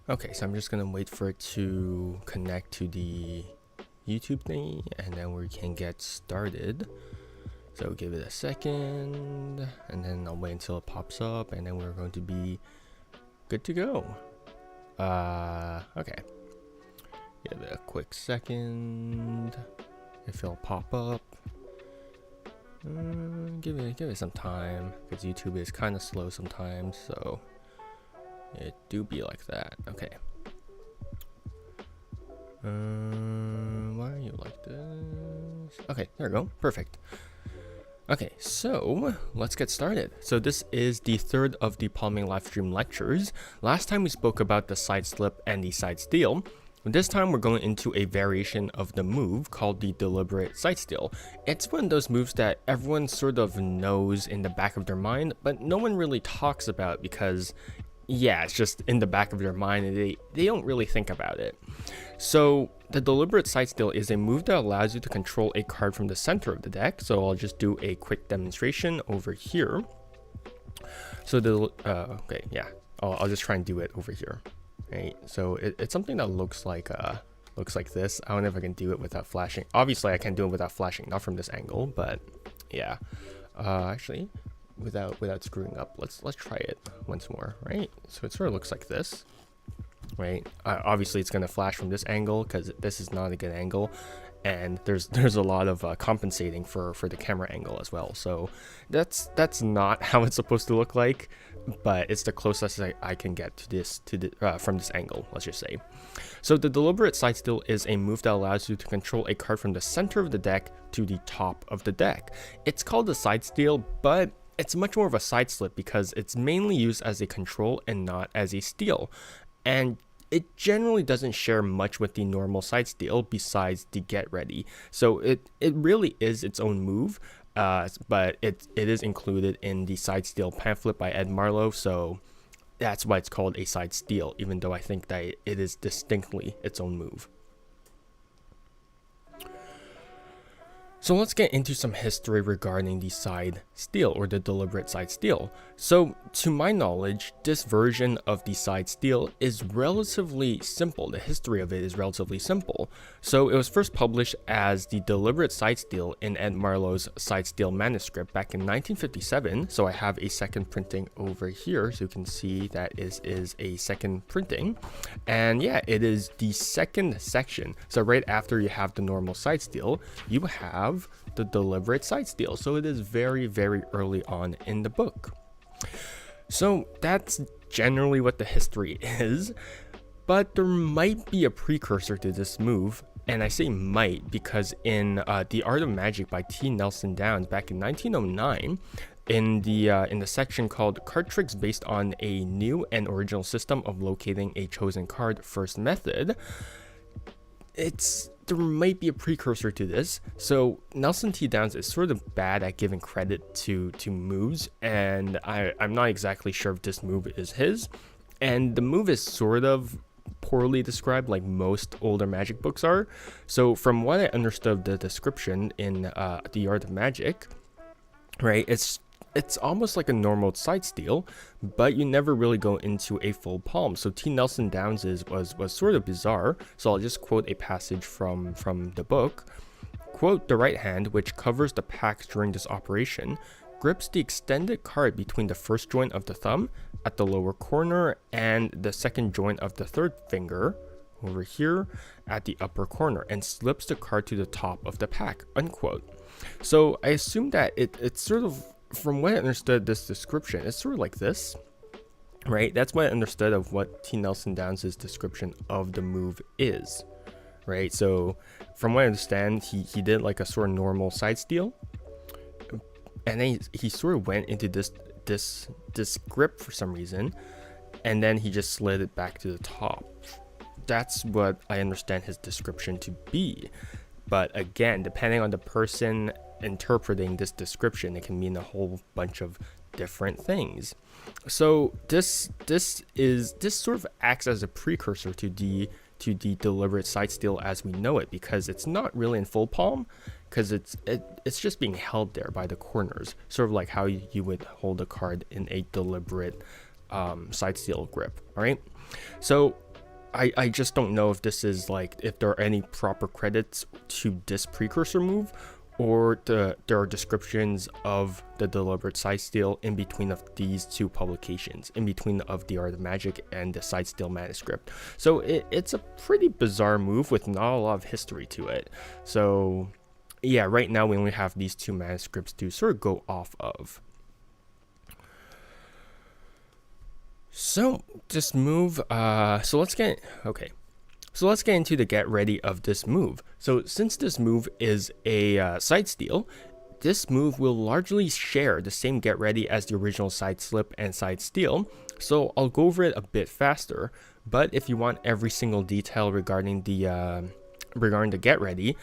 Okay, so I'm just gonna wait for it to connect to the YouTube thingy, and then we can get started. So give it a second, and then I'll wait until it pops up, and then we're going to be good to go. Okay. Give it a quick second. If it'll pop up. Give it some time, because YouTube is kind of slow sometimes, so it do be like that. Okay. Why are you like this? Okay, there we go. Perfect. Okay, so let's get started. So this is the third of the Palming Livestream Lectures. Last time we spoke about the side slip and the side steal. This time we're going into a variation of the move called the deliberate side steal. It's one of those moves that everyone sort of knows in the back of their mind, but no one really talks about because, yeah, it's just in the back of their mind and they don't really think about it. So the deliberate side steal is a move that allows you to control a card from the center of the deck. So I'll just do a quick demonstration over here. So okay, yeah, I'll just try and do it over here. Right, so it's something that looks like this. I don't know if I can do it without flashing. Obviously I can do it without flashing, not from this angle, but yeah. Actually, without screwing up, let's try it once more. Right, so it sort of looks like this. Right, obviously it's gonna flash from this angle because this is not a good angle, and there's a lot of compensating for the camera angle as well. So that's not how it's supposed to look like, but it's the closest I can get to this from this angle, let's just say. So the deliberate side steal is a move that allows you to control a card from the center of the deck to the top of the deck. It's called a side steal, but it's much more of a side slip because it's mainly used as a control and not as a steal. And it generally doesn't share much with the normal side steal besides the get ready. So it really is its own move, but it is included in the side steal pamphlet by Ed Marlowe. So that's why it's called a side steal, even though I think that it is distinctly its own move. So let's get into some history regarding the side steal or the deliberate side steal. So to my knowledge, this version of the side steal is relatively simple. The history of it is relatively simple. So it was first published as the deliberate side steal in Ed Marlowe's side steal manuscript back in 1957. So I have a second printing over here, so you can see that is a second printing. And yeah, it is the second section. So right after you have the normal side steal, you have the deliberate side steal. So it is very, very early on in the book. So that's generally what the history is, but there might be a precursor to this move. And I say might because in The Art of Magic by T. Nelson Downs back in 1909, in the section called Card Tricks Based on a New and Original System of Locating a Chosen Card First Method, there might be a precursor to this. So Nelson T. Downs is sort of bad at giving credit to moves, and I'm not exactly sure if this move is his. And the move is sort of poorly described, like most older Magic books are. So from what I understood of the description in The Art of Magic, right, it's almost like a normal side steal, but you never really go into a full palm. So T. Nelson Downs was sort of bizarre. So I'll just quote a passage from the book. Quote, "The right hand, which covers the pack during this operation, grips the extended card between the first joint of the thumb at the lower corner and the second joint of the third finger over here at the upper corner and slips the card to the top of the pack," unquote. So I assume that it's sort of, from what I understood this description, it's sort of like this, right? That's what I understood of what T. Nelson Downs' description of the move is, right? So from what I understand, he did like a sort of normal side steal, and then he sort of went into this grip for some reason, and then he just slid it back to the top. That's what I understand his description to be. But again, depending on the person interpreting this description, it can mean a whole bunch of different things. So this sort of acts as a precursor to the deliberate side steal as we know it, because it's not really in full palm, because it's just being held there by the corners, sort of like how you would hold a card in a deliberate side steal grip. All right, so I just don't know if this is like, if there are any proper credits to this precursor move, or there are descriptions of the deliberate side steal in between of these two publications, in between of the Art of Magic and the side steal manuscript. So it's a pretty bizarre move with not a lot of history to it. So yeah, right now we only have these two manuscripts to sort of go off of. So this move, so let's get into the get ready of this move. So since this move is a side steal, this move will largely share the same get ready as the original side slip and side steal. So I'll go over it a bit faster, but if you want every single detail regarding the get ready,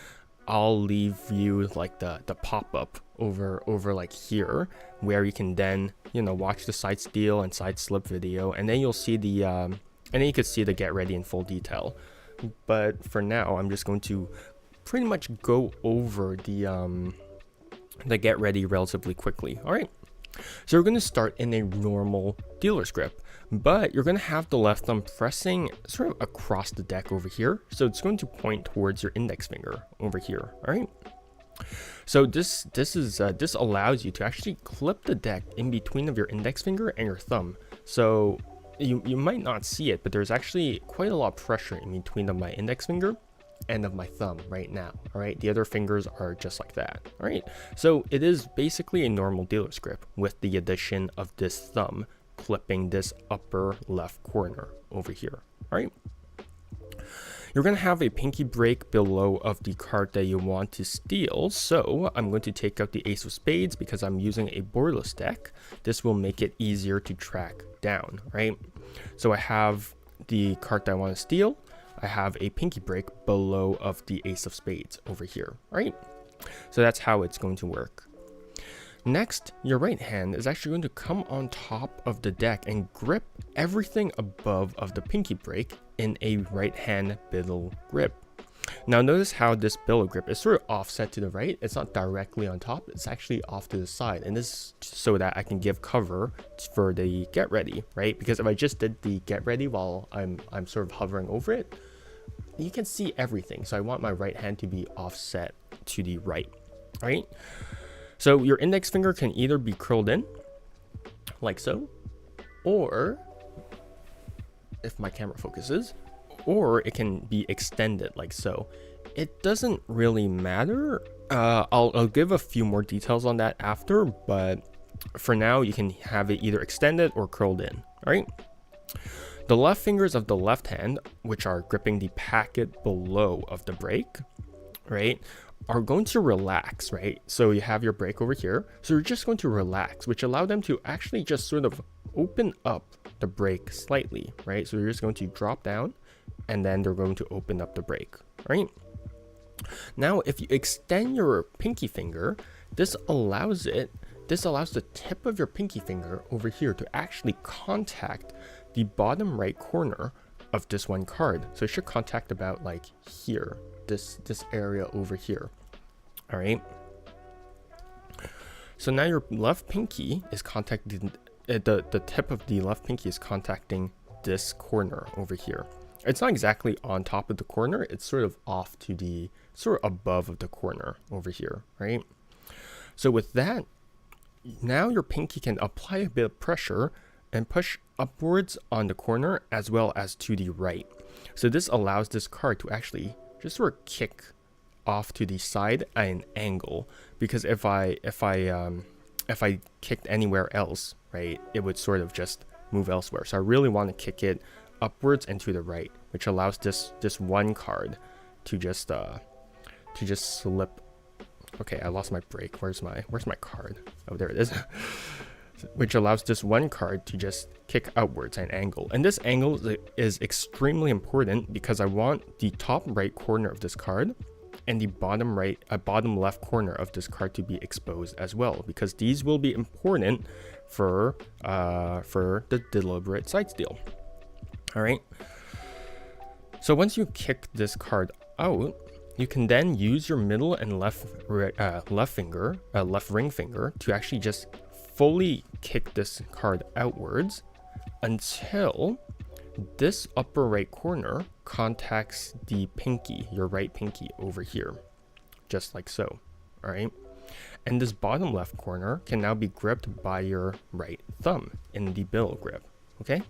I'll leave you like the pop-up over like here, where you can then, you know, watch the side steal and side slip video, and then you'll see the and then you could see the get ready in full detail. But for now, I'm just going to pretty much go over the get ready relatively quickly. All right, so we're going to start in a normal dealer's grip, but you're going to have the left thumb pressing sort of across the deck over here, so it's going to point towards your index finger over here. All right, so this allows you to actually clip the deck in between of your index finger and your thumb. So you might not see it, but there's actually quite a lot of pressure in between of my index finger and of my thumb right now. All right, the other fingers are just like that. All right, so it is basically a normal dealer's grip with the addition of this thumb clipping this upper left corner over here. All right, you're going to have a pinky break below of the card that you want to steal. So I'm going to take out the Ace of Spades because I'm using a boardless deck. This will make it easier to track down, right? So I have the card that I want to steal. I have a pinky break below of the Ace of Spades over here, right? So that's how it's going to work. Next, your right hand is actually going to come on top of the deck and grip everything above of the pinky break in a right hand billow grip. Now notice how this billow grip is sort of offset to the right. It's not directly on top, it's actually off to the side, and this is so that I can give cover for the get ready, right? Because if I just did the get ready while I'm sort of hovering over it, you can see everything. So I want my right hand to be offset to the right, right? So your index finger can either be curled in like so, or if my camera focuses, or it can be extended like so. It doesn't really matter. I'll give a few more details on that after, but for now you can have it either extended or curled in. All right. The left fingers of the left hand, which are gripping the packet below of the break, right, are going to relax, right? So you have your break over here. So you're just going to relax, which allow them to actually just sort of open up the break slightly, right? So you're just going to drop down and then they're going to open up the break, right? Now, if you extend your pinky finger, this allows the tip of your pinky finger over here to actually contact the bottom right corner of this one card. So it should contact about like here, this area over here. All right. So now your left pinky is contacting the tip of the left pinky is contacting this corner over here. It's not exactly on top of the corner, it's sort of off to the sort of above of the corner over here, right? So with that, now your pinky can apply a bit of pressure and push upwards on the corner as well as to the right. So this allows this card to actually just sort of kick off to the side at an angle, because if I kicked anywhere else, right, it would sort of just move elsewhere. So I really want to kick it upwards and to the right, which allows this one card to just slip. Okay, I lost my break. Where's my card? Oh, there it is. Which allows this one card to just kick outwards at an angle. And this angle is extremely important because I want the top right corner of this card and the bottom left corner of this card to be exposed as well, because these will be important for the deliberate side steal. All right. So once you kick this card out, you can then use your middle and left ring finger to actually just fully kick this card outwards until this upper right corner contacts the pinky, your right pinky over here, just like so, all right? And this bottom left corner can now be gripped by your right thumb in the bill grip, okay?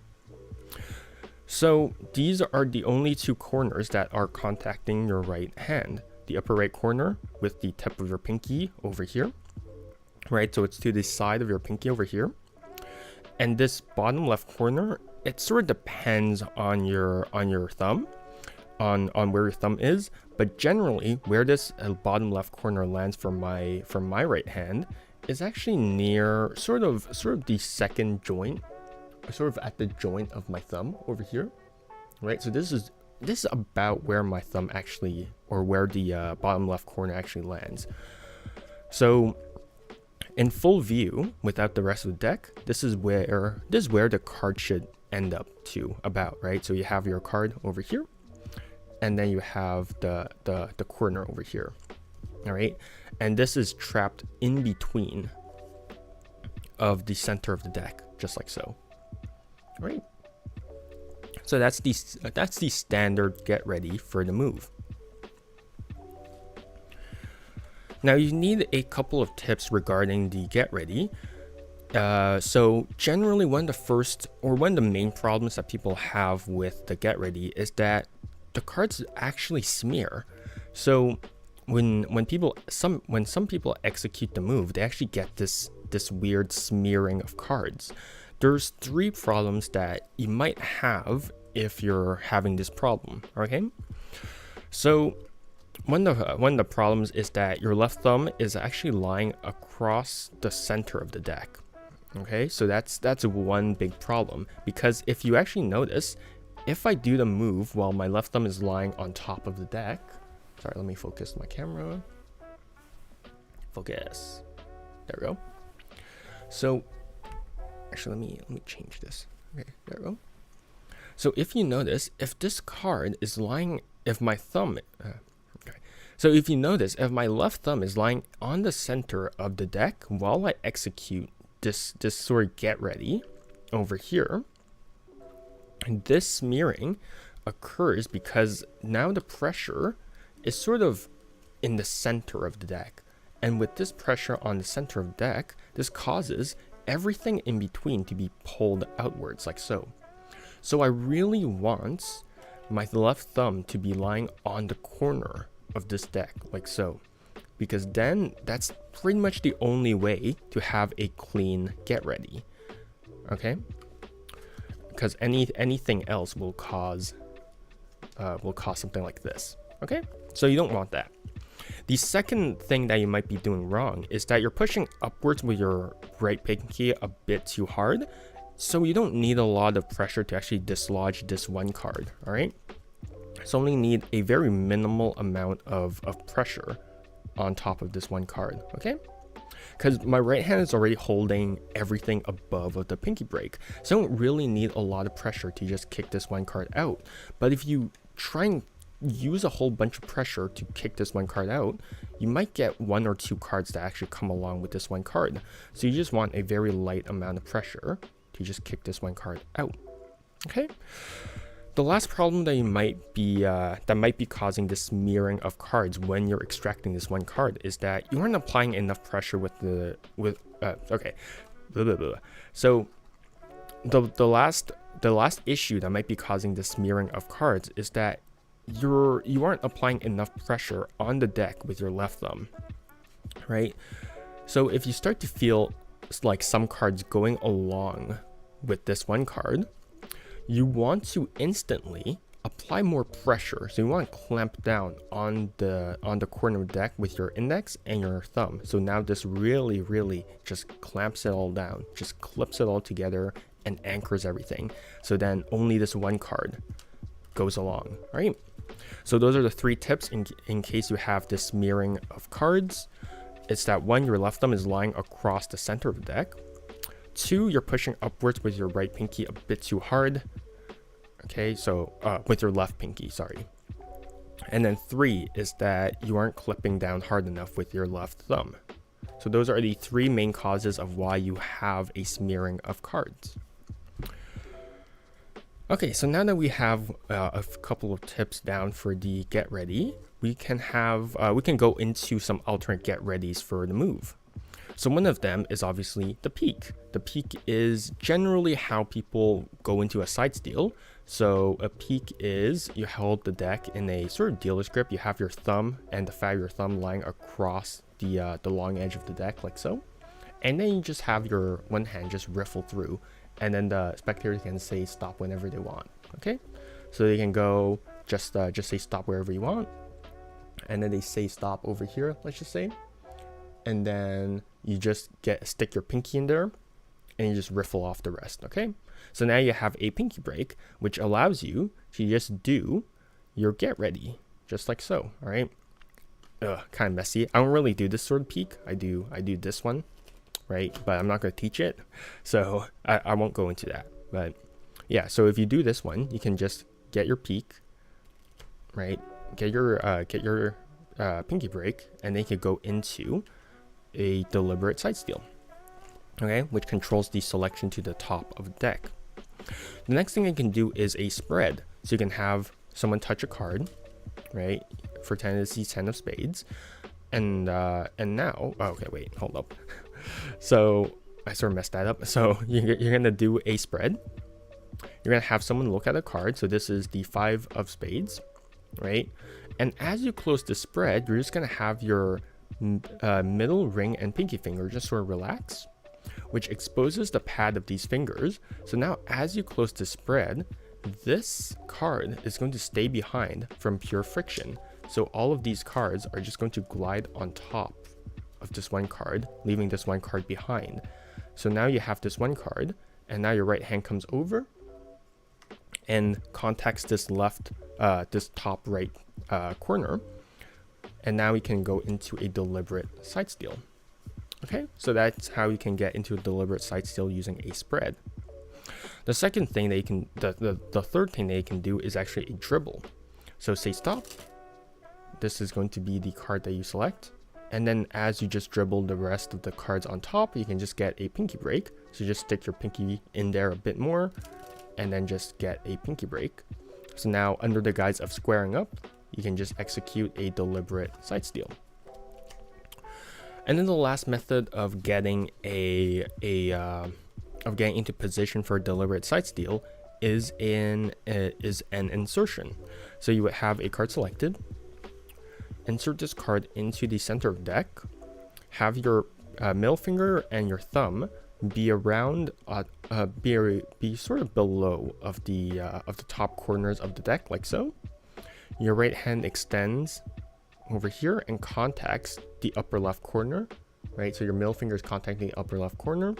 So these are the only two corners that are contacting your right hand. The upper right corner with the tip of your pinky over here, right? So it's to the side of your pinky over here. And this bottom left corner, it sort of depends on your thumb, on where your thumb is, but generally where this bottom left corner lands for my right hand is actually near sort of the second joint, sort of at the joint of my thumb over here, right? So this is about where my thumb actually, or where the bottom left corner actually lands. So in full view, without the rest of the deck, this is where the card should end up to about, right? So you have your card over here, and then you have the corner over here, all right? And this is trapped in between of the center of the deck, just like so, all right? So that's the standard get ready for the move. Now you need a couple of tips regarding the get ready. So generally one of the main problems that people have with the get ready is that the cards actually smear. So when some people execute the move, they actually get this weird smearing of cards. There's 3 problems that you might have if you're having this problem, okay? So one of the problems is that your left thumb is actually lying across the center of the deck, okay? So that's one big problem, because if you actually notice, if I do the move while my left thumb is lying on top of the deck, sorry, let me focus my camera. Focus. There we go. So actually, let me change this. Okay, there we go. So if you notice, if this card is lying, if my thumb, so if you notice, if my left thumb is lying on the center of the deck while I execute this sort of get ready over here, this smearing occurs because now the pressure is sort of in the center of the deck. And with this pressure on the center of the deck, this causes everything in between to be pulled outwards like so. So I really want my left thumb to be lying on the corner of this deck like so, because then that's pretty much the only way to have a clean get ready, okay? Because anything else will cause something like this, okay? So you don't want that. The second thing that you might be doing wrong is that you're pushing upwards with your right pinky a bit too hard, so you don't need a lot of pressure to actually dislodge this one card, all right? So only need a very minimal amount of pressure on top of this one card, okay? Because my right hand is already holding everything above of the pinky break, so I don't really need a lot of pressure to just kick this one card out. But if you try and use a whole bunch of pressure to kick this one card out, you might get 1 or 2 cards that actually come along with this one card. So you just want a very light amount of pressure to just kick this one card out, okay? The last problem that might be causing this smearing of cards when you're extracting this one card is that you aren't applying enough pressure okay. Blah, blah, blah. So the last issue that might be causing the smearing of cards is that you aren't applying enough pressure on the deck with your left thumb, right? So if you start to feel like some cards going along with this one card, you want to instantly apply more pressure. So you want to clamp down on the corner of the deck with your index and your thumb. So now this really just clamps it all down, just clips it all together and anchors everything. So then only this one card goes along, right? So those are the 3 tips in case you have this smearing of cards. It's that 1, your left thumb is lying across the center of the deck. 2, you're pushing upwards with your right pinky a bit too hard. Okay, so with your left pinky, sorry. And then 3 is that you aren't clipping down hard enough with your left thumb. So those are the 3 main causes of why you have a smearing of cards. Okay, so now that we have a couple of tips down for the get ready, we can go into some alternate get readies for the move. So one of them is obviously the peek. The peek is generally how people go into a side steal. So a peek is you hold the deck in a sort of dealer's grip. You have your thumb and the fat of your thumb lying across the long edge of the deck like so. And then you just have your one hand just riffle through. And then the spectator can say stop whenever they want. Okay, so they can go just say stop wherever you want. And then they say stop over here, let's just say. And then you just stick your pinky in there and you just riffle off the rest. Okay, so now you have a pinky break, which allows you to just do your get ready just like so. All right, kind of messy. I don't really do this sort of peek. I do this one, right? But I'm not going to teach it, so I won't go into that. But yeah, so if you do this one, you can just get your peek, right? Get your pinky break, and then you can go into a deliberate side steal, okay, which controls the selection to the top of the deck. The next thing you can do is a spread. So you can have someone touch a card, right, for tendency 10 of spades, and now, oh, okay, wait, hold up. So I sort of messed that up. So you're gonna do a spread. You're gonna have someone look at a card. So this is the 5 of spades, right? And as you close the spread, you're just gonna have your middle ring and pinky finger just sort of relax, which exposes the pad of these fingers. So now as you close the spread, this card is going to stay behind from pure friction. So all of these cards are just going to glide on top of this one card, leaving this one card behind. So now you have this one card, and now your right hand comes over and contacts this this top right corner. And now we can go into a deliberate side steal. Okay, so that's how you can get into a deliberate side steal using a spread. The second thing that you can, the third thing that you can do is actually a dribble. So say stop. This is going to be the card that you select. And then as you just dribble the rest of the cards on top, you can just get a pinky break. So just stick your pinky in there a bit more and then just get a pinky break. So now under the guise of squaring up, you can just execute a deliberate side steal. And then the last method of getting getting into position for a deliberate side steal is an insertion. So you would have a card selected, insert this card into the center of the deck, have your middle finger and your thumb be around be sort of below of the top corners of the deck like so. Your right hand extends over here and contacts the upper left corner, right? So your middle finger is contacting the upper left corner.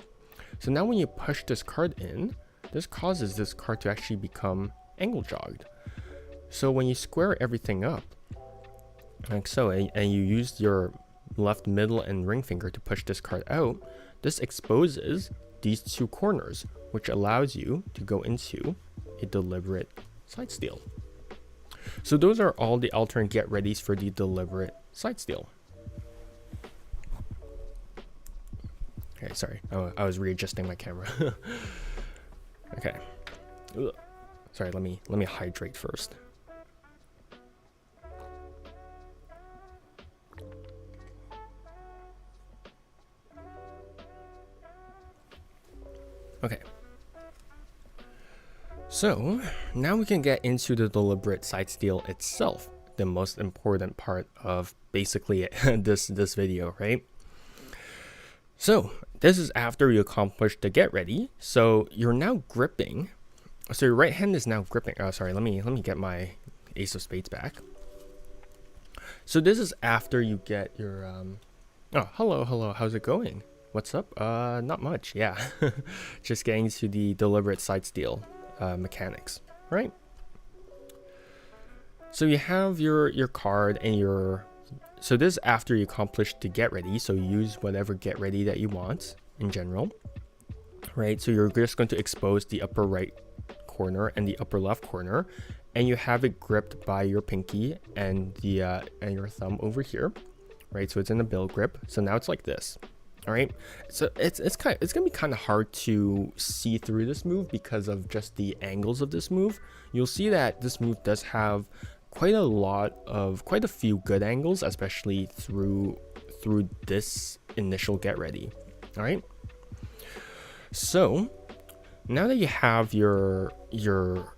So now when you push this card in, this causes this card to actually become angle jogged. So when you square everything up, like so, and you use your left middle and ring finger to push this card out, this exposes these two corners, which allows you to go into a deliberate side steal. So those are all the alternate get readies for the deliberate side steal. Okay, sorry, I was readjusting my camera. Okay. Ugh. Sorry, let me hydrate first. Okay. So now we can get into the deliberate side steal itself, the most important part of basically this video, right? So this is after you accomplish the get ready. So you're now gripping. So your right hand is now gripping. Oh, sorry. Let me get my ace of spades back. So this is after you get your oh, hello. How's it going? What's up? Not much. Yeah. Just getting to the deliberate side steal mechanics, right? So you have your card and your, so this is after you accomplish the get ready. So you use whatever get ready that you want in general, right? So you're just going to expose the upper right corner and the upper left corner, and you have it gripped by your pinky and the and your thumb over here, right? So it's in a bill grip. So now it's like this, All right, so it's gonna be kind of hard to see through this move because of just the angles of this move. You'll see that this move does have quite a few good angles, especially through this initial get ready. All right, so now that you have your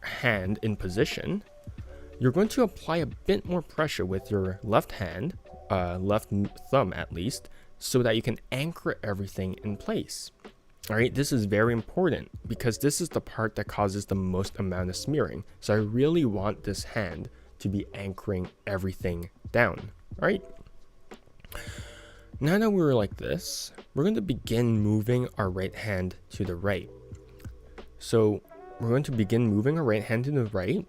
hand in position, you're going to apply a bit more pressure with your left hand, left thumb at least, so that you can anchor everything in place. All right, this is very important because this is the part that causes the most amount of smearing. So I really want this hand to be anchoring everything down. All right. Now that we're like this, we're going to begin moving our right hand to the right. So we're going to begin moving our right hand to the right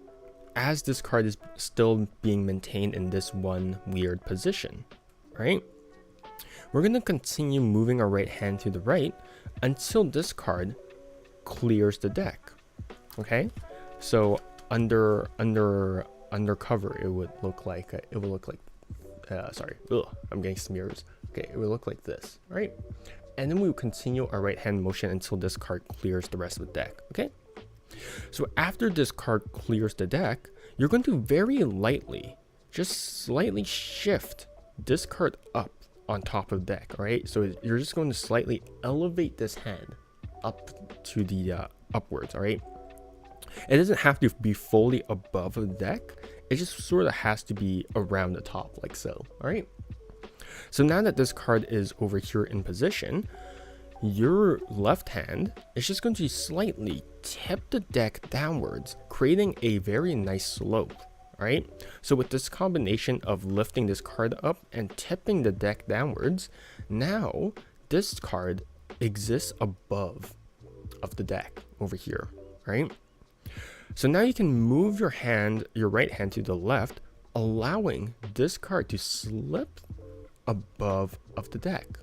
as this card is still being maintained in this one weird position, right? We're going to continue moving our right hand to the right until this card clears the deck. Okay, so under cover it would look like sorry, I'm getting smears. Okay, it would look like this, right? And then we will continue our right hand motion until this card clears the rest of the deck. Okay, so after this card clears the deck, you're going to very lightly, just slightly shift this card up on top of the deck. All right, so you're just going to slightly elevate this hand up to the upwards. All right, it doesn't have to be fully above the deck, it just sort of has to be around the top, like so. All right, so now that this card is over here in position, your left hand is just going to slightly tip the deck downwards, creating a very nice slope. All right, so with this combination of lifting this card up and tipping the deck downwards, now this card exists above of the deck over here, right? So now you can move your right hand to the left, allowing this card to slip above of the deck.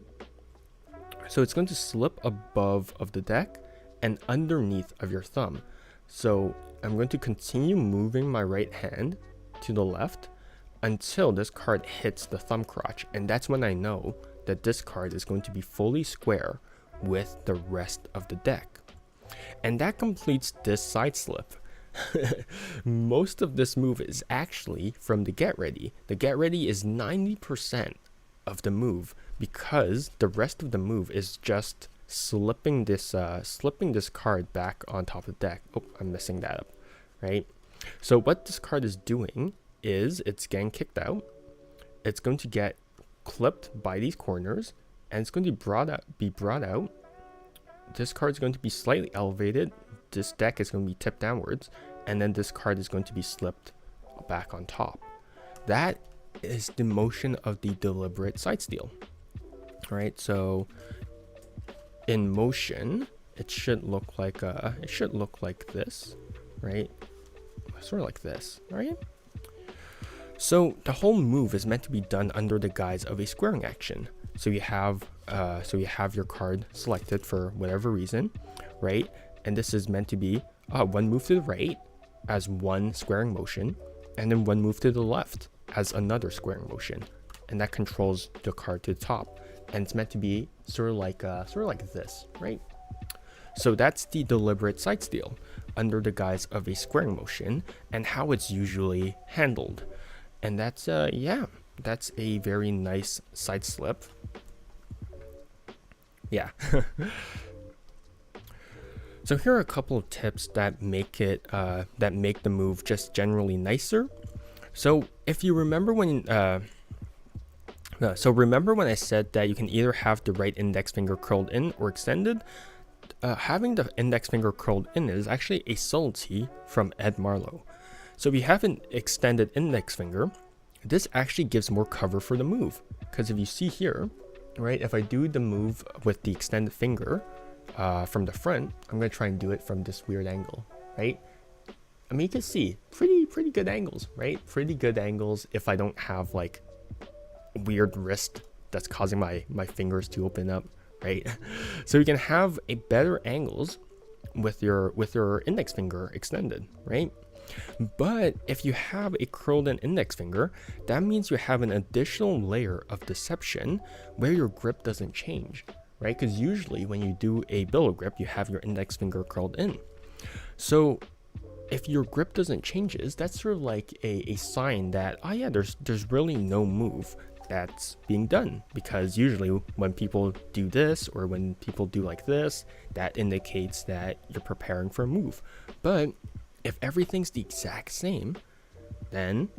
So it's going to slip above of the deck and underneath of your thumb. So I'm going to continue moving my right hand to the left until this card hits the thumb crotch, and that's when I know that this card is going to be fully square with the rest of the deck. And that completes this side slip. Most of this move is actually from the get ready. The get ready is 90% of the move because the rest of the move is just slipping this card back on top of the deck. Oh, I'm messing that up, right? So what this card is doing is it's getting kicked out. It's going to get clipped by these corners, and it's going to be brought out. This card is going to be slightly elevated. This deck is going to be tipped downwards, and then this card is going to be slipped back on top. That is the motion of the deliberate side steal. All right, so in motion, it should look like this, right? Sort of like this, right? So the whole move is meant to be done under the guise of a squaring action. So you have your card selected for whatever reason, right? And this is meant to be one move to the right as one squaring motion, and then one move to the left as another squaring motion, and that controls the card to the top. And it's meant to be sort of like this, right? So that's the deliberate side steal under the guise of a squaring motion and how it's usually handled. And that's that's a very nice side slip. Yeah. So here are a couple of tips that make the move just generally nicer. So if you remember when remember when I said that you can either have the right index finger curled in or extended? Having the index finger curled in is actually a subtlety from Ed Marlowe. So if you have an extended index finger, this actually gives more cover for the move. Because if you see here, right, if I do the move with the extended finger from the front, I'm going to try and do it from this weird angle, right? I mean, you can see pretty good angles, right? Pretty good angles if I don't have like weird wrist that's causing my fingers to open up, right? So you can have a better angles with your index finger extended, right? But if you have a curled in index finger, that means you have an additional layer of deception where your grip doesn't change, right? Because usually when you do a billow grip, you have your index finger curled in. So if your grip doesn't changes, that's sort of like a sign that, oh yeah, there's really no move that's being done, because usually when people do this or when people do like this, that indicates that you're preparing for a move. But if everything's the exact same, then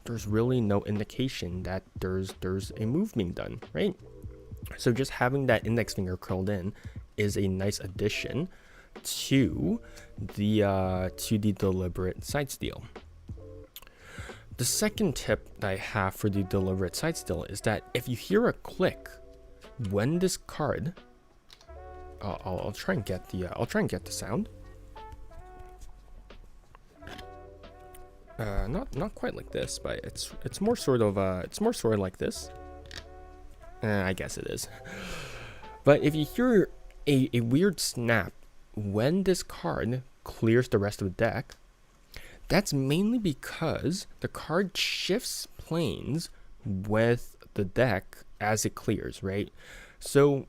there's really no indication that there's a move being done, right? So just having that index finger curled in is a nice addition to the deliberate side steal. The second tip that I have for the deliberate side steal is that if you hear a click when this card, I'll try and get the sound. Not quite like this, but it's more sort of like this. I guess it is. But if you hear a weird snap when this card clears the rest of the deck, that's mainly because the card shifts planes with the deck as it clears, right? So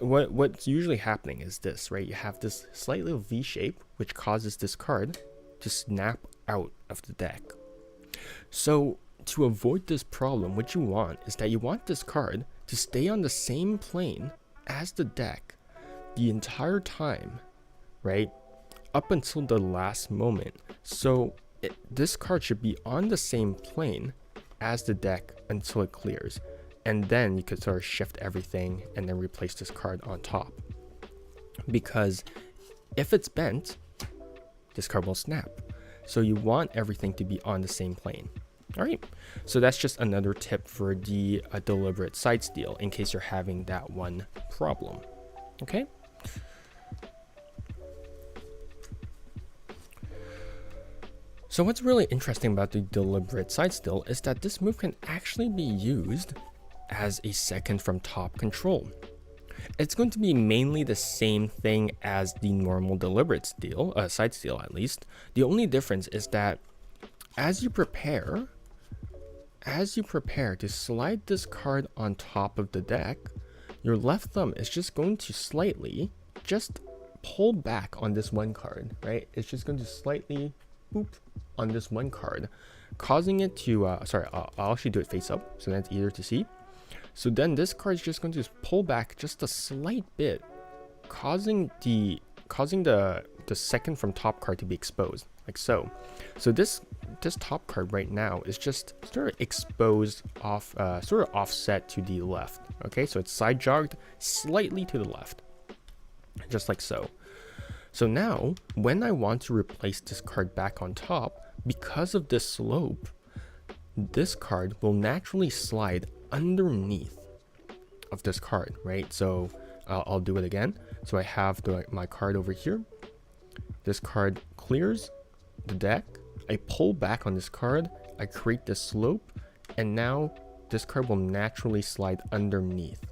what's usually happening is this, right? You have this slight little V shape, which causes this card to snap out of the deck. So to avoid this problem, what you want is that you want this card to stay on the same plane as the deck the entire time, right? Up until the last moment. So this card should be on the same plane as the deck until it clears. And then you could sort of shift everything and then replace this card on top. Because if it's bent, this card will snap. So you want everything to be on the same plane. All right, so that's just another tip for the deliberate side steal in case you're having that one problem. Okay. So what's really interesting about the deliberate side steal is that this move can actually be used as a second from top control. It's going to be mainly the same thing as the normal deliberate steal, side steal at least. The only difference is that as you prepare to slide this card on top of the deck, your left thumb is just going to slightly just pull back on this one card, right? It's just going to slightly boop on this one card, causing it to, I'll actually do it face up so that's easier to see. So then this card is just going to pull back just a slight bit, causing the second from top card to be exposed, like so. So this top card right now is just sort of exposed off, sort of offset to the left. Okay, so it's side jogged slightly to the left, just like so. So now, when I want to replace this card back on top, because of this slope, this card will naturally slide underneath of this card, right? So I'll do it again. So I have my card over here. This card clears the deck. I pull back on this card. I create this slope, and now this card will naturally slide underneath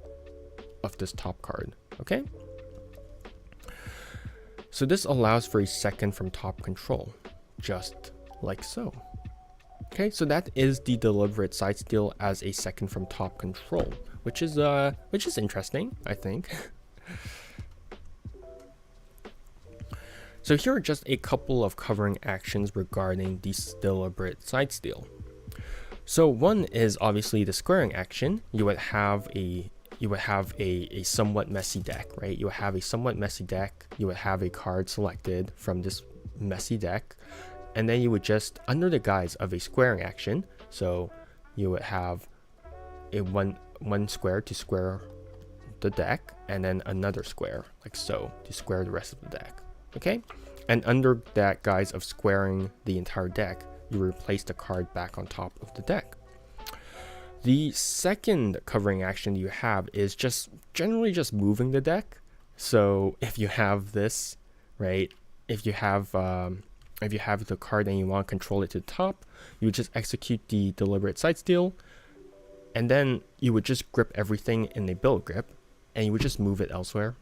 of this top card. Okay. So this allows for a second from top control, just like so. Okay, so that is the deliberate side steal as a second from top control, which is interesting, I think. So here are just a couple of covering actions regarding the deliberate side steal. So one is obviously the squaring action. You would have a somewhat messy deck, right? You would have a somewhat messy deck. You would have a card selected from this messy deck, and then you would just, under the guise of a squaring action, so you would have a one square to square the deck, and then another square, like so, to square the rest of the deck. Okay, and under that guise of squaring the entire deck, you replace the card back on top of the deck. The second covering action you have is just generally just moving the deck. So if you have this, right, if you have the card and you want to control it to the top, you would just execute the deliberate side steal, and then you would just grip everything in a billow grip, and you would just move it elsewhere,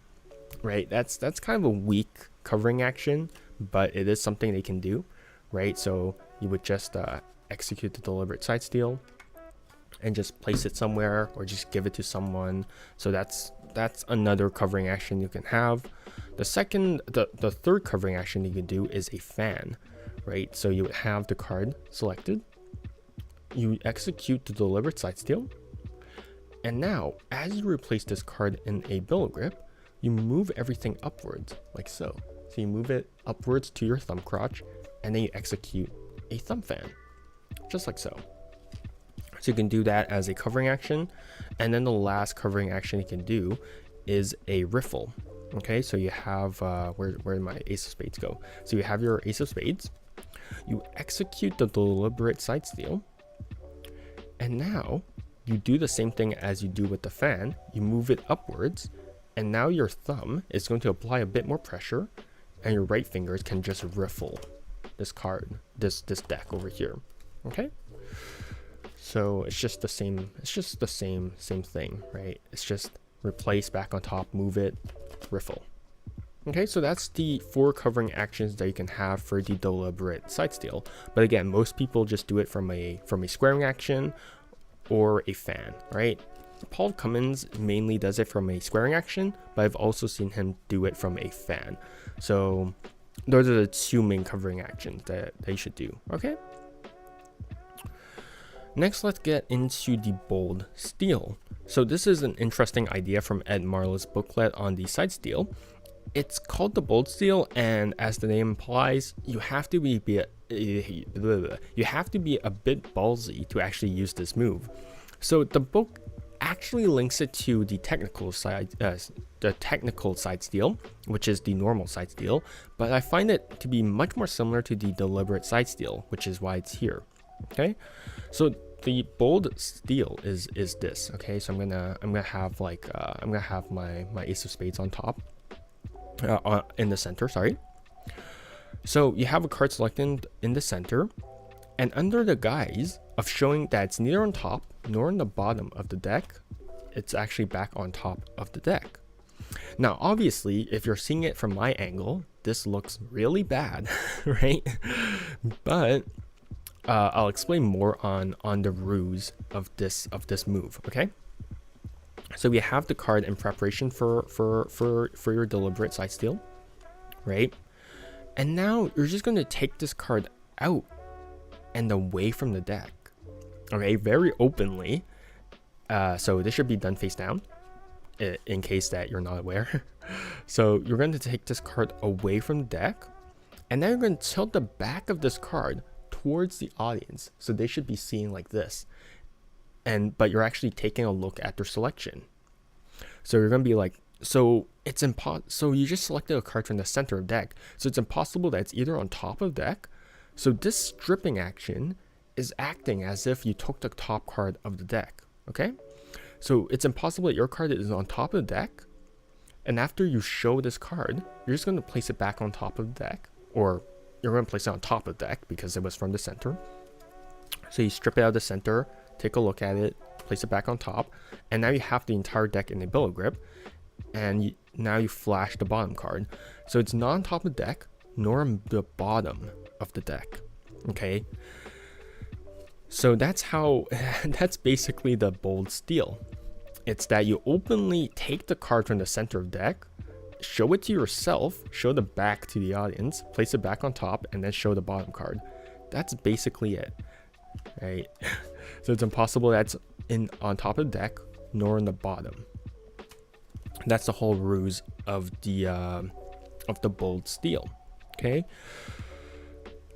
right? That's kind of a weak covering action, but it is something they can do, right? So you would just execute the deliberate side steal and just place it somewhere or just give it to someone. So that's that's another covering action you can have. The third covering action you can do is a fan, right? So you would have the card selected, you execute the deliberate side steal, and now as you replace this card in a billow grip, you move everything upwards like so. So you move it upwards to your thumb crotch, and then you execute a thumb fan, just like so. So you can do that as a covering action. And then the last covering action you can do is a riffle. Okay, so you have, where did my ace of spades go? So you have your ace of spades, you execute the deliberate side steal, and now you do the same thing as you do with the fan. You move it upwards, and now your thumb is going to apply a bit more pressure, and your right fingers can just riffle this card, this deck over here. Okay, so it's just the same thing, right? It's just replace, back on top, move it, riffle. Okay, so that's the 4 covering actions that you can have for the deliberate side steal. But again, most people just do it from a squaring action or a fan, right? Paul Cummins mainly does it from a squaring action, but I've also seen him do it from a fan. So those are the 2 main covering actions that you should do. Okay, next let's get into the bold steal. So this is an interesting idea from Ed Marla's booklet on the side steal. It's called the bold steal, and as the name implies, you have to be a bit ballsy to actually use this move. So the book actually links it to the technical side steal, which is the normal side steal, but I find it to be much more similar to the deliberate side steal, which is why it's here. Okay, so the bold steal is this. Okay, so I'm gonna have like I'm gonna have my ace of spades on top, in the center, sorry. So you have a card selected in the center, and under the guise of showing that it's neither on top nor on the bottom of the deck, it's actually back on top of the deck. Now obviously, if you're seeing it from my angle, this looks really bad, right? But I'll explain more on the ruse of this move. Okay, so we have the card in preparation for your deliberate side steal, right? And now you're just going to take this card out and away from the deck, okay, very openly. So this should be done face down, in case that you're not aware. So you're going to take this card away from the deck, and then you're going to tilt the back of this card towards the audience, so they should be seeing like this, but you're actually taking a look at their selection. So you're gonna be like, so you just selected a card from the center of deck, so it's impossible that it's either on top of deck. So this stripping action is acting as if you took the top card of the deck. Okay, so it's impossible that your card is on top of the deck, and after you show this card, you're just going to place it back on top of the deck, or you're going to place it on top of the deck because it was from the center. So you strip it out of the center, take a look at it, place it back on top, and now you have the entire deck in a billow grip, and now you flash the bottom card. So it's not on top of the deck, nor on the bottom of the deck. Okay, so that's basically the bold steal. It's that you openly take the card from the center of the deck, show it to yourself, show the back to the audience, place it back on top, and then show the bottom card. That's basically it, right? So it's impossible that's on top of the deck nor on the bottom. That's the whole ruse of the bold steal. Okay,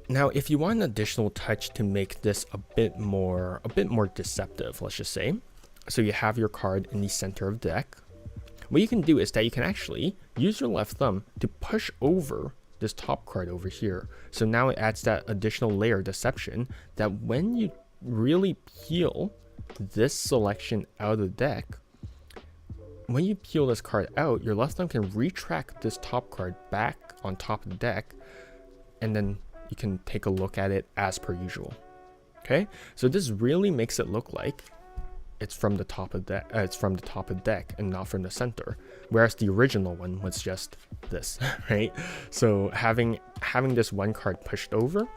now if you want an additional touch to make this a bit more deceptive, let's just say, so you have your card in the center of the deck, what you can do is that you can actually use your left thumb to push over this top card over here. So now it adds that additional layer of deception that when you really peel this selection out of the deck, when you peel this card out, your left thumb can retract this top card back on top of the deck, and then you can take a look at it as per usual. Okay, so this really makes it look like it's from the top of the deck and not from the center, whereas the original one was just this, right? So having this one card pushed over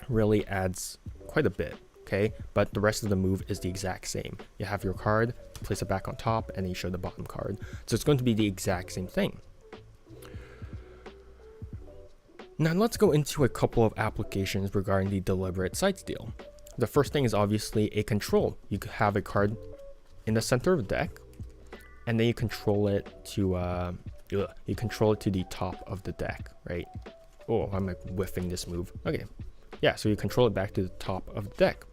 really adds quite a bit. okay? But the rest of the move is the exact same. You have your card, place it back on top, and then you show the bottom card. So it's going to be the exact same thing. Now let's go into a couple of applications regarding the deliberate side steal. The first thing is obviously a control. You could have a card in the center of the deck, and then you control it to the top of the deck, right? Oh, I'm like whiffing this move. Okay, yeah, so you control it back to the top of the deck.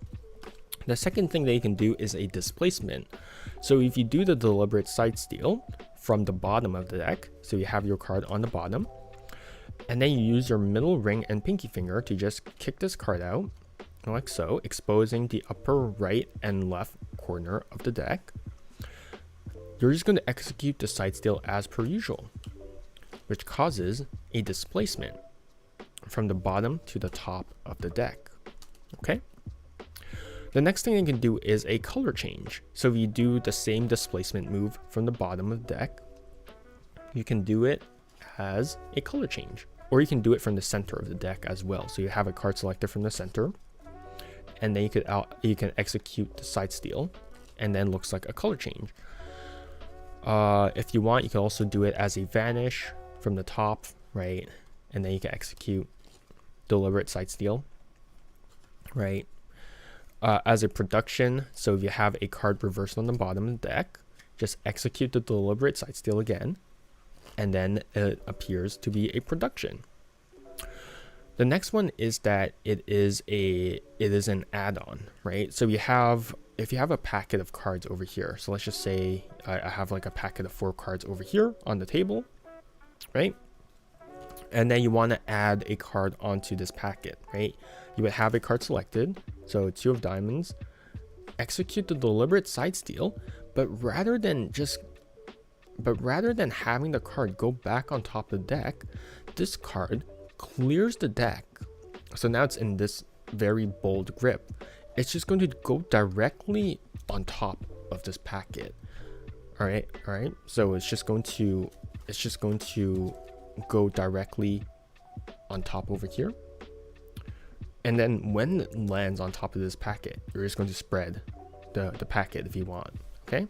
The second thing that you can do is a displacement. So if you do the deliberate side steal from the bottom of the deck, so you have your card on the bottom, and then you use your middle ring and pinky finger to just kick this card out, like so, exposing the upper right and left corner of the deck. You're just going to execute the side steal as per usual, which causes a displacement from the bottom to the top of the deck. Okay. The next thing you can do is a color change. So if you do the same displacement move from the bottom of the deck, you can do it as a color change, or you can do it from the center of the deck as well. So you have a card selected from the center, and then you can execute the side steal, and then looks like a color change. If you want, you can also do it as a vanish from the top, right? And then you can execute deliberate side steal, right? As a production, so if you have a card reversed on the bottom of the deck, just execute the deliberate side steal again, and then it appears to be a production. The next one is that it is an add-on, right? So if you have a packet of cards over here, so let's just say I have like a packet of 4 cards over here on the table, right? And then you want to add a card onto this packet, right? You would have a card selected, so 2 of diamonds, execute the deliberate side steal, but rather than having the card go back on top of the deck, this card clears the deck. So now it's in this very bold grip. It's just going to go directly on top of this packet. All right. So it's just going to go directly on top over here. And then when it lands on top of this packet, you're just going to spread the packet if you want. Okay.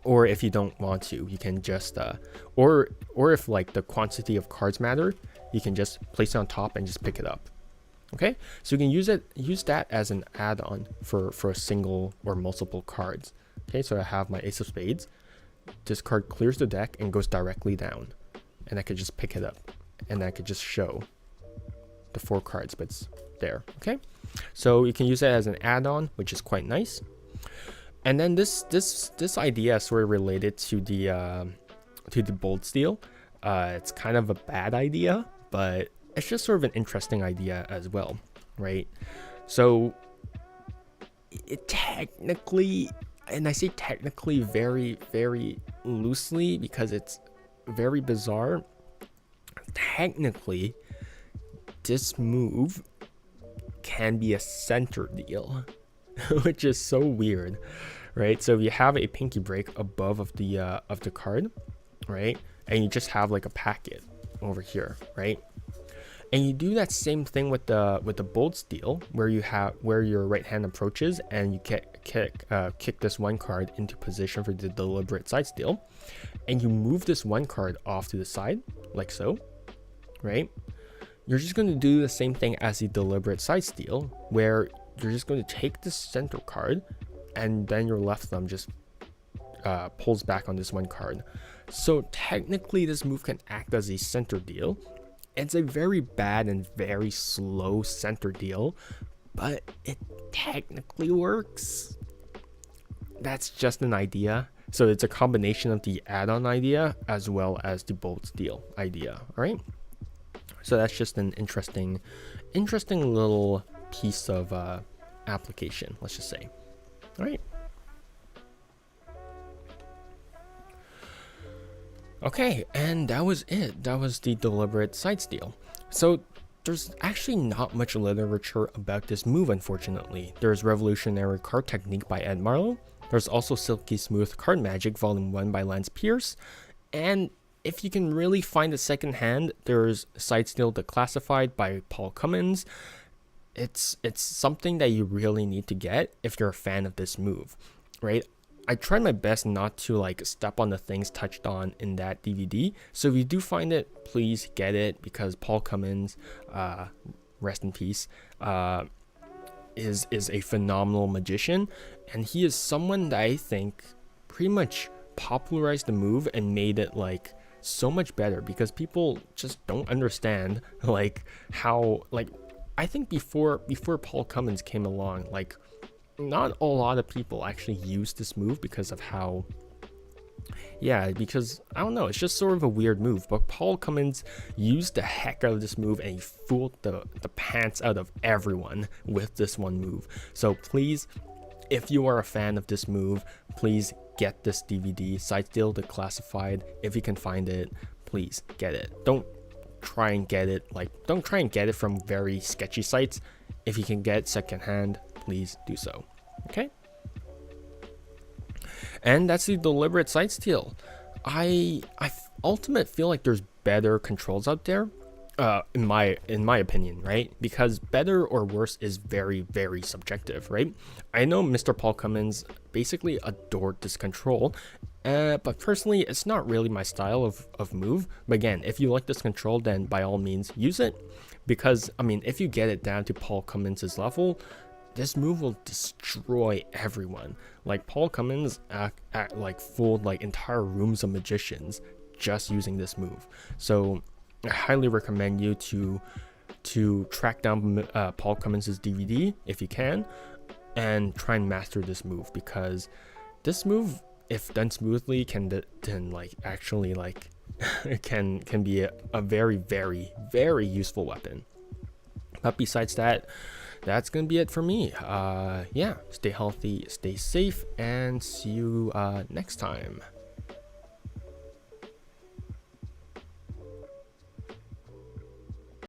Or if you don't want to, you can just or if like the quantity of cards matter, you can just place it on top and just pick it up. Okay, so you can use that as an add-on for a single or multiple cards. Okay, so I have my ace of spades. This card clears the deck and goes directly down, and I could just pick it up, and I could just show the 4 cards, but it's there. Okay, so you can use it as an add-on, which is quite nice. And then this idea is sort of related to the bold steal. It's kind of a bad idea, but it's just sort of an interesting idea as well, right? So it technically, and I say technically very, very loosely because it's very bizarre. Technically, this move can be a center deal, which is so weird, right? So if you have a pinky break above of the card, right, and you just have like a packet over here, right, and you do that same thing with the bold steal, where your right hand approaches and you kick this one card into position for the deliberate side steal, and you move this one card off to the side like so, right? You're just going to do the same thing as the deliberate side steal, where you're just going to take this center card, and then your left thumb just pulls back on this one card. So technically, this move can act as a center deal. It's a very bad and very slow center deal, but it technically works. That's just an idea. So it's a combination of the add-on idea as well as the bold steal idea. All right. So that's just an interesting little piece of application, let's just say. All right. Okay, and that was it. That was the deliberate side steal. So there's actually not much literature about this move, unfortunately. There's Revolutionary Card Technique by Ed Marlowe. There's also Silky Smooth Card Magic Volume 1 by Lance Pierce. And if you can really find a second hand, there's Side Steal Declassified by Paul Cummins. it's something that you really need to get if you're a fan of this move, right? I tried my best not to like step on the things touched on in that DVD. So if you do find it, please get it, because Paul Cummins, rest in peace, is a phenomenal magician, and he is someone that I think pretty much popularized the move and made it like so much better, because people just don't understand like how, like, I think before Paul Cummins came along, like not a lot of people actually used this move because of how, yeah, because I don't know, it's just sort of a weird move. But Paul Cummins used the heck out of this move, and he fooled the pants out of everyone with this one move. So please, if you are a fan of this move, please get this DVD, Side Still Declassified. If you can find it, please get it. Don't try and get it from very sketchy sites. If you can get it secondhand, please do so. Okay? And that's the deliberate side steal. I ultimate feel like there's better controls out there, in my opinion, right? Because better or worse is very, very subjective, right? I know Mr. Paul Cummins basically adored this control, but personally, it's not really my style of move. But again, if you like this control, then by all means use it, because I mean, if you get it down to Paul Cummins' level, this move will destroy everyone. Like Paul Cummins like fooled like entire rooms of magicians just using this move. So I highly recommend you to track down Paul Cummins' DVD if you can, and try and master this move, because this move, if done smoothly, can like actually like can be a very, very, very useful weapon. But besides that, that's gonna be it for me. Yeah, stay healthy, stay safe, and see you next time.